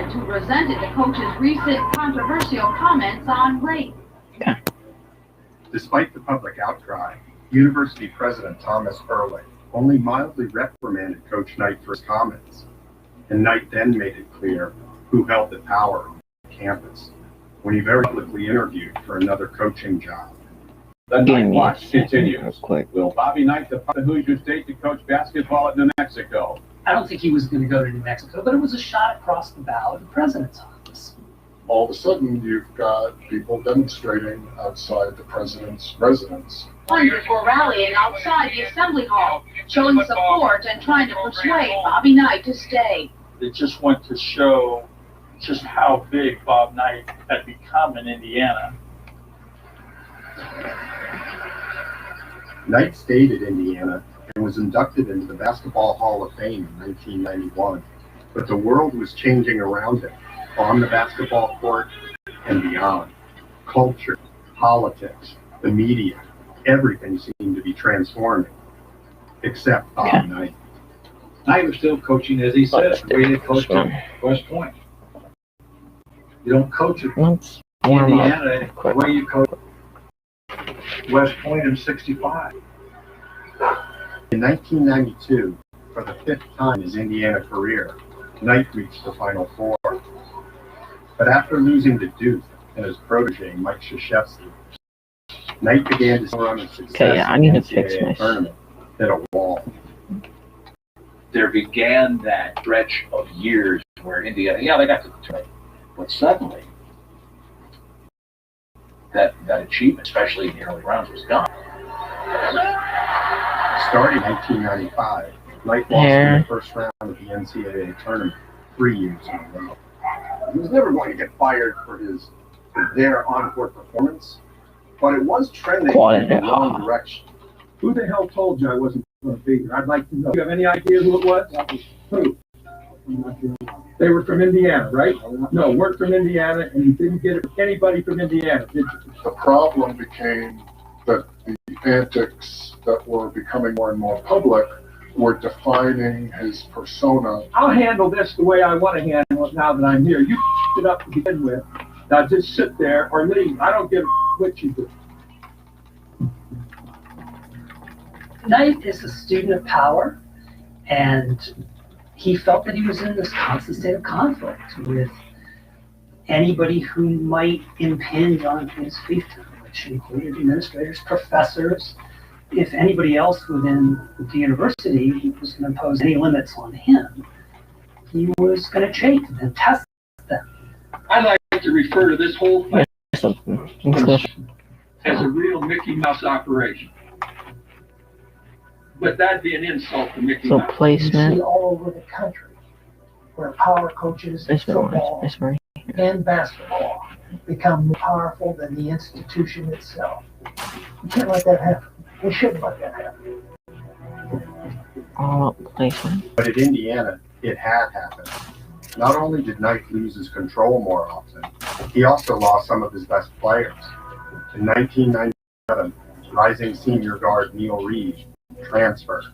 parents who resented the coach's recent controversial comments on race. Despite the public outcry, University President Thomas Ehrlich only mildly reprimanded Coach Knight for his comments, and Knight then made it clear who held the power on campus when he very publicly interviewed for another coaching job. The night watch continues. Will Bobby Knight depart the Hoosier State to coach basketball at New Mexico? I don't think he was going to go to New Mexico, but it was a shot across the bow of the president's office. All of a sudden, you've got people demonstrating outside the president's residence. Hundreds were rallying outside the assembly hall, showing support and trying to persuade Bobby Knight to stay. It just went to show just how big Bob Knight had become in Indiana. Knight stayed at Indiana and was inducted into the Basketball Hall of Fame in 1991, but the world was changing around him, on the basketball court and beyond. Culture, politics, the media, everything seemed to be transforming, except Bob Knight. Knight was still coaching, as he said, where he coached at West Point. You don't coach at Indiana where you coach West Point in '65. In 1992, for the 5th time in his Indiana career, Knight reached the Final Four. But after losing to Duke and his protege, Mike Krzyzewski, Knight began to run a success in the NCAA tournament hit a wall. There began that stretch of years where Indiana, they got to the tournament, but suddenly that achievement, especially in the early rounds, was gone. Starting in 1995, Knight lost in the first round of the NCAA tournament 3 years in a row. He was never going to get fired for their on-court performance, but it was trending in the wrong direction. Who the hell told you I wasn't going to be here? I'd like to know. Do you have any idea who it was? Who? They were from Indiana, right? No, weren't from Indiana, and you didn't get it from anybody from Indiana, did you? The problem became that the antics that were becoming more and more public were defining his persona. I'll handle this the way I want to handle it now that I'm here. You it up to begin with. Now just sit there or leave. I don't give a what you do. Knight is a student of power, and he felt that he was in this constant state of conflict with anybody who might impinge on his fiefdom, which included administrators, professors. If anybody else within the university was going to impose any limits on him, he was going to chafe and test them. I'd like to refer to this whole thing as a real Mickey Mouse operation. But that'd be an insult to Mickey Mouse. Placement. You see all over the country where power coaches in football and basketball become more powerful than the institution itself. You can't let that happen. We shouldn't let that happen. Placement. But at Indiana, it had happened. Not only did Knight lose his control more often, he also lost some of his best players. In 1997, rising senior guard Neil Reed transferred.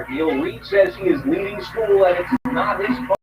Neil Reed says he is leaving school and it's not his fault.